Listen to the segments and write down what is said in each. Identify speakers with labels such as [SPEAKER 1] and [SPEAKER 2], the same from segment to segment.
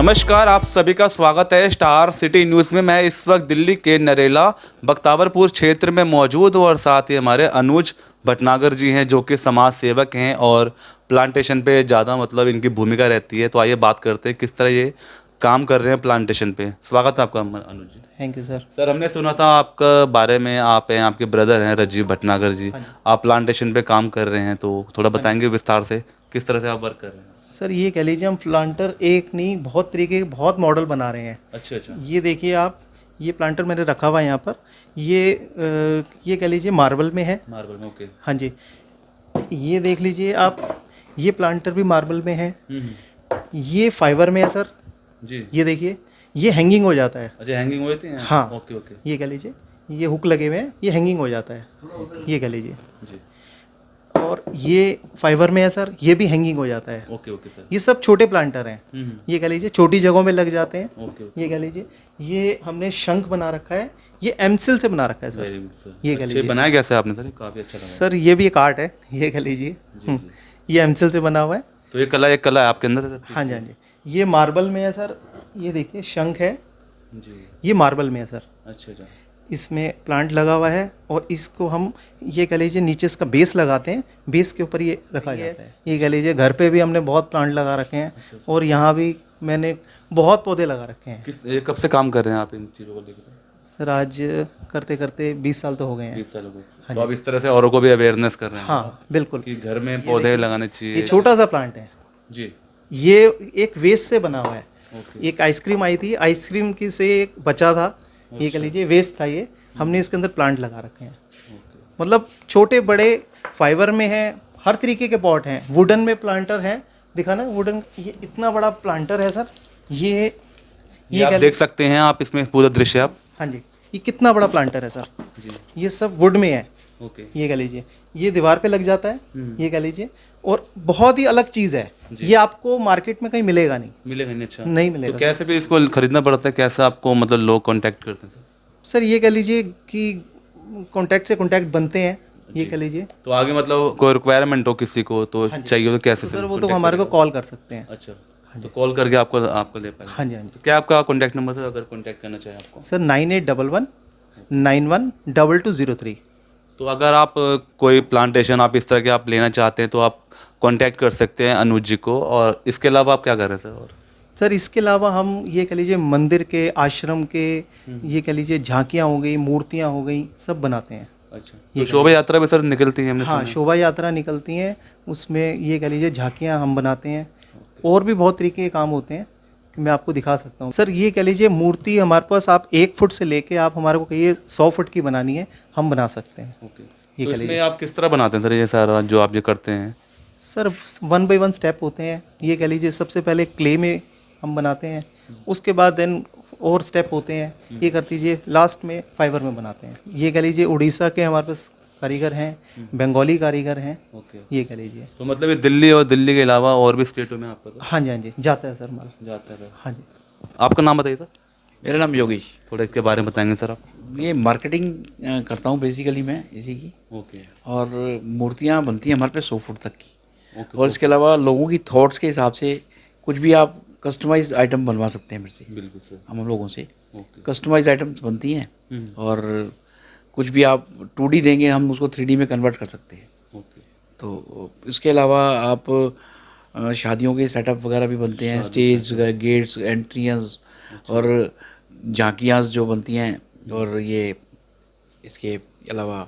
[SPEAKER 1] नमस्कार, आप सभी का स्वागत है स्टार सिटी न्यूज़ में। मैं इस वक्त दिल्ली के नरेला बख्तावरपुर क्षेत्र में मौजूद हूँ और साथ ही हमारे अनुज भटनागर जी हैं जो कि समाज सेवक हैं और प्लांटेशन पे ज़्यादा मतलब इनकी भूमिका रहती है। तो आइए बात करते हैं किस तरह ये काम कर रहे हैं प्लांटेशन पे। स्वागत है आपका Anuj ji.
[SPEAKER 2] Thank you sir.
[SPEAKER 1] Sir, हमने सुना था आपका बारे में, आप हैं, आपके ब्रदर हैं राजीव भटनागर जी, आप प्लांटेशन पे काम कर रहे हैं, तो थोड़ा बताएंगे विस्तार से किस तरह से आप वर्क कर रहे हैं?
[SPEAKER 2] सर ये कह लीजिए हम प्लांटर एक नहीं बहुत तरीके के बहुत मॉडल बना रहे हैं।
[SPEAKER 1] अच्छा अच्छा।
[SPEAKER 2] ये देखिए आप, ये प्लांटर मैंने रखा हुआ है यहाँ पर। ये कह लीजिए मार्बल में है।
[SPEAKER 1] मार्बल में, ओके।
[SPEAKER 2] हाँ जी, ये देख लीजिए आप, ये प्लांटर भी मार्बल में है। ये फाइबर में है सर
[SPEAKER 1] जी।
[SPEAKER 2] ये देखिए, ये हैंगिंग हो जाता है।
[SPEAKER 1] अच्छा, हैंगिंग होती है?
[SPEAKER 2] हाँ
[SPEAKER 1] ओके ओके।
[SPEAKER 2] ये कह लीजिए, ये हुक लगे हुए हैं, ये हैंगिंग हो जाता है। ये कह लीजिए
[SPEAKER 1] जी।
[SPEAKER 2] और ये फाइबर में है सर, ये भी हैंगिंग हो जाता है।
[SPEAKER 1] Okay okay sir.
[SPEAKER 2] ये सब छोटे प्लांटर हैं। ये कह लीजिए छोटी जगहों में लग जाते हैं।
[SPEAKER 1] ओके।
[SPEAKER 2] ये कह लीजिए, ये हमने शंख बना रखा है, ये एमसिल से बना रखा है सर।
[SPEAKER 1] Very good sir.
[SPEAKER 2] ये कह लीजिए
[SPEAKER 1] बनाया कैसे आपने सर? काफ़ी अच्छा लगा
[SPEAKER 2] सर, ये भी एक आर्ट है। ये कह लीजिए ये एमसिल से बना हुआ है।
[SPEAKER 1] तो ये कला, एक कला है आपके अंदर?
[SPEAKER 2] हाँ जी हाँ जी। ये मार्बल में है सर, ये देखिए शंख है
[SPEAKER 1] जी।
[SPEAKER 2] ये मार्बल में है सर।
[SPEAKER 1] अच्छा अच्छा।
[SPEAKER 2] इसमें प्लांट लगा हुआ है और इसको हम ये कह लीजिए नीचे इसका बेस लगाते हैं, बेस के ऊपर ये रखा जाता है। ये कह लीजिए घर पे भी हमने बहुत प्लांट लगा रखे हैं और यहाँ भी मैंने बहुत पौधे लगा रखे हैं।
[SPEAKER 1] ये कब से काम कर रहे हैं आप इन चीज़ों को लेकर?
[SPEAKER 2] सर आज करते करते 20 साल तो हो गए हैं।
[SPEAKER 1] 20 साल हो गए। तो आप इस तरह से औरों को भी अवेयरनेस कर रहे हैं?
[SPEAKER 2] हाँ बिल्कुल,
[SPEAKER 1] कि घर में पौधे लगाने चाहिए।
[SPEAKER 2] ये छोटा सा प्लांट है
[SPEAKER 1] जी।
[SPEAKER 2] ये, एक वेस्ट से बना हुआ है। एक आइसक्रीम आई थी, आइसक्रीम की से एक बचा था, ये कह लीजिए वेस्ट था, ये हमने इसके अंदर प्लांट लगा रखे हैं। मतलब छोटे बड़े फाइबर में है, हर तरीके के पॉट हैं। वुडन में प्लांटर हैं, दिखाना वुडन, ये इतना बड़ा प्लांटर है सर। ये
[SPEAKER 1] आप देख सकते हैं आप इसमें पूरा दृश्य आप।
[SPEAKER 2] हाँ जी, ये कितना बड़ा प्लांटर है सर जी। ये सब वुड में है। ओके। ये कह लीजिए ये दीवार पे लग जाता है, ये कह लीजिए, और बहुत ही अलग चीज़ है। ये आपको मार्केट में कहीं मिलेगा नहीं।
[SPEAKER 1] मिलेगा नहीं? अच्छा,
[SPEAKER 2] नहीं मिलेगा।
[SPEAKER 1] तो कैसे भी इसको खरीदना पड़ता है? कैसे आपको मतलब लोग कांटेक्ट करते हैं
[SPEAKER 2] सर? ये कह लीजिए कि कांटेक्ट से कांटेक्ट बनते हैं। ये कह लीजिए
[SPEAKER 1] तो आगे मतलब कोई रिक्वायरमेंट हो किसी को तो चाहिए तो कैसे?
[SPEAKER 2] सर वो तो हमारे को कॉल कर सकते हैं।
[SPEAKER 1] अच्छा, तो कॉल करके आपको ले पाएंगे?
[SPEAKER 2] हाँ जी हाँ जी।
[SPEAKER 1] तो क्या आपका कॉन्टैक्ट नंबर है अगर कॉन्टैक्ट करना चाहें आपको?
[SPEAKER 2] सर 9811 912203।
[SPEAKER 1] तो अगर आप कोई प्लांटेशन आप इस तरह के आप लेना चाहते हैं तो आप कांटेक्ट कर सकते हैं अनुज जी को। और इसके अलावा आप क्या कर रहे थे? और
[SPEAKER 2] सर इसके अलावा हम ये कह लीजिए मंदिर के, आश्रम के, ये कह लीजिए झांकियाँ हो गई, मूर्तियाँ हो गई, सब बनाते हैं।
[SPEAKER 1] अच्छा, तो शोभा यात्रा भी सर निकलती है? हमने
[SPEAKER 2] हाँ शोभा यात्रा निकलती हैं, उसमें ये कह लीजिए झांकियाँ हम बनाते हैं। और भी बहुत तरीके के काम होते हैं कि मैं आपको दिखा सकता हूँ। सर ये कह लीजिए मूर्ति हमारे पास, आप 1 फुट से लेके आप हमारे को कहिए 100 फुट की बनानी है, हम बना सकते हैं।
[SPEAKER 1] ओके।
[SPEAKER 2] ये
[SPEAKER 1] तो
[SPEAKER 2] कह
[SPEAKER 1] इसमें आप किस तरह बनाते हैं सर ये सारा जो आप ये करते हैं?
[SPEAKER 2] सर 1 बाय 1 स्टेप होते हैं। ये कह लीजिए सबसे पहले क्ले में हम बनाते हैं, उसके बाद देन और स्टेप होते हैं। ये कर दीजिए, लास्ट में फाइबर में बनाते हैं। ये कह लीजिए उड़ीसा के हमारे पास कारीगर हैं, बंगाली कारीगर हैं।
[SPEAKER 1] ओके।
[SPEAKER 2] ये कह लीजिए
[SPEAKER 1] तो मतलब ये दिल्ली और दिल्ली के अलावा और भी स्टेटों में आपका
[SPEAKER 2] हाँ जी हाँ जी जाता है सर माल।
[SPEAKER 1] जाता है?
[SPEAKER 2] हाँ जी।
[SPEAKER 1] आपका नाम बताइए सर।
[SPEAKER 3] मेरा नाम योगेश।
[SPEAKER 1] थोड़ा इसके बारे में बताएंगे सर आप?
[SPEAKER 3] ये मार्केटिंग करता हूँ बेसिकली मैं इसी की।
[SPEAKER 1] ओके।
[SPEAKER 3] और मूर्तियाँ बनती हैं हमारे पे 100 फुट तक की। और इसके अलावा लोगों की थॉट्स के हिसाब से कुछ भी आप कस्टमाइज आइटम बनवा सकते हैं मेरे से।
[SPEAKER 1] बिल्कुल सर।
[SPEAKER 3] हम लोगों से कस्टमाइज आइटम्स बनती हैं और कुछ भी आप 2D देंगे हम उसको 3D में कन्वर्ट कर सकते हैं।
[SPEAKER 1] ओके।
[SPEAKER 3] तो इसके अलावा आप शादियों के सेटअप वगैरह भी बनते हैं, स्टेज, गेट्स, एंट्रियाँ और झांकियाँ जो बनती हैं। और ये इसके अलावा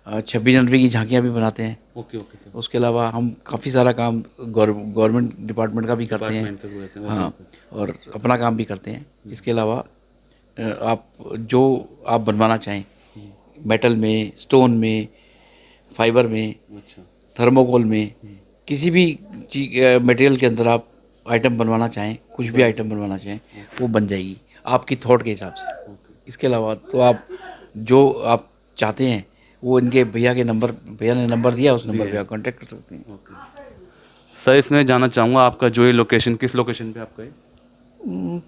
[SPEAKER 3] 26 जनवरी की झांकियाँ भी बनाते हैं।
[SPEAKER 1] Okay okay sir.
[SPEAKER 3] उसके अलावा हम काफ़ी सारा काम गवर्नमेंट डिपार्टमेंट का भी करते हैं। हाँ, और अपना काम भी करते हैं। इसके अलावा आप जो आप बनवाना चाहें, मेटल में, स्टोन में, फाइबर में, थर्मोकोल में, किसी भी मटेरियल के अंदर आप आइटम बनवाना चाहें, कुछ भी आइटम बनवाना चाहें वो बन जाएगी आपकी थॉट के हिसाब से। इसके अलावा तो आप जो आप चाहते हैं वो इनके भैया ने नंबर दिया, उस नंबर पे आप कांटेक्ट कर सकते हैं।
[SPEAKER 1] सर इसमें जानना चाहूँगा आपका जो ये लोकेशन, किस लोकेशन पे आपका है?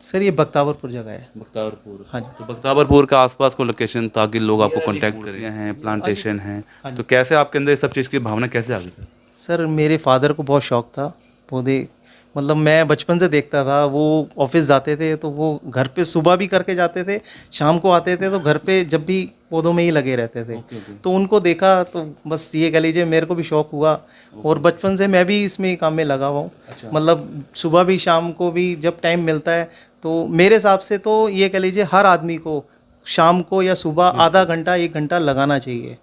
[SPEAKER 2] सर ये बख्तावरपुर जगह है।
[SPEAKER 1] बख्तावरपुर?
[SPEAKER 2] हाँ जी।
[SPEAKER 1] तो बख्तावरपुर के आसपास को लोकेशन ताकि लोग आपको कांटेक्ट करें हैं, प्लांटेशन हैं, तो कैसे आपके अंदर इस सब चीज़ की भावना कैसे आ गई?
[SPEAKER 2] सर मेरे फादर को बहुत शौक था पौधे मतलब मैं बचपन से देखता था, वो ऑफिस जाते थे तो वो घर पे सुबह भी करके जाते थे, शाम को आते थे तो घर पे जब भी पौधों में ही लगे रहते थे। तो उनको देखा तो बस ये कह लीजिए मेरे को भी शौक हुआ, और बचपन से मैं भी इसमें काम में लगा हुआ हूँ। मतलब सुबह भी शाम को भी जब टाइम मिलता है, तो मेरे हिसाब से तो ये कह लीजिए हर आदमी को शाम को या सुबह आधा घंटा 1 घंटा लगाना चाहिए।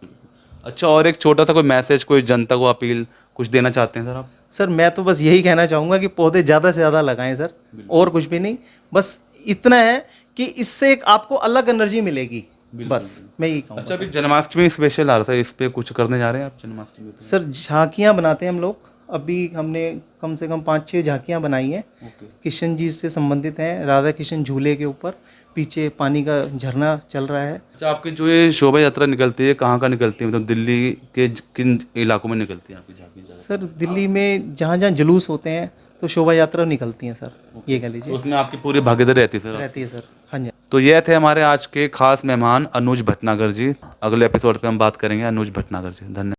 [SPEAKER 1] अच्छा, और एक छोटा सा कोई मैसेज, कोई जनता को अपील कुछ देना चाहते हैं सर आप?
[SPEAKER 2] सर मैं तो बस यही कहना चाहूँगा कि पौधे ज़्यादा से ज़्यादा लगाएं सर, और कुछ भी नहीं, बस इतना है कि इससे एक आपको अलग एनर्जी मिलेगी, बस मैं यही कहूँगा।
[SPEAKER 1] अच्छा, अभी जन्माष्टमी स्पेशल आ रहा था, इस पे कुछ करने जा रहे हैं आप जन्माष्टमी पे?
[SPEAKER 2] सर झांकियाँ बनाते हैं हम लोग, अभी हमने कम से कम 5-6 झांकियाँ बनाई हैं। कृष्ण जी से संबंधित हैं, राधा कृष्ण झूले के ऊपर, पीछे पानी का झरना चल रहा है।
[SPEAKER 1] अच्छा, आपकी जो ये शोभा यात्रा निकलती है कहाँ का निकलती है, मतलब दिल्ली के किन इलाकों में निकलती है आपकी झांकी?
[SPEAKER 2] सर दिल्ली में जहाँ जहाँ जुलूस होते हैं तो शोभा यात्रा निकलती हैं सर, ये कह लीजिए।
[SPEAKER 1] उसमें आपकी पूरी भागीदारी रहती है सर?
[SPEAKER 2] रहती है सर, हाँ जी।
[SPEAKER 1] तो ये थे हमारे आज के खास मेहमान अनुज भटनागर जी। अगले एपिसोड पे हम बात करेंगे अनुज भटनागर जी। धन्यवाद।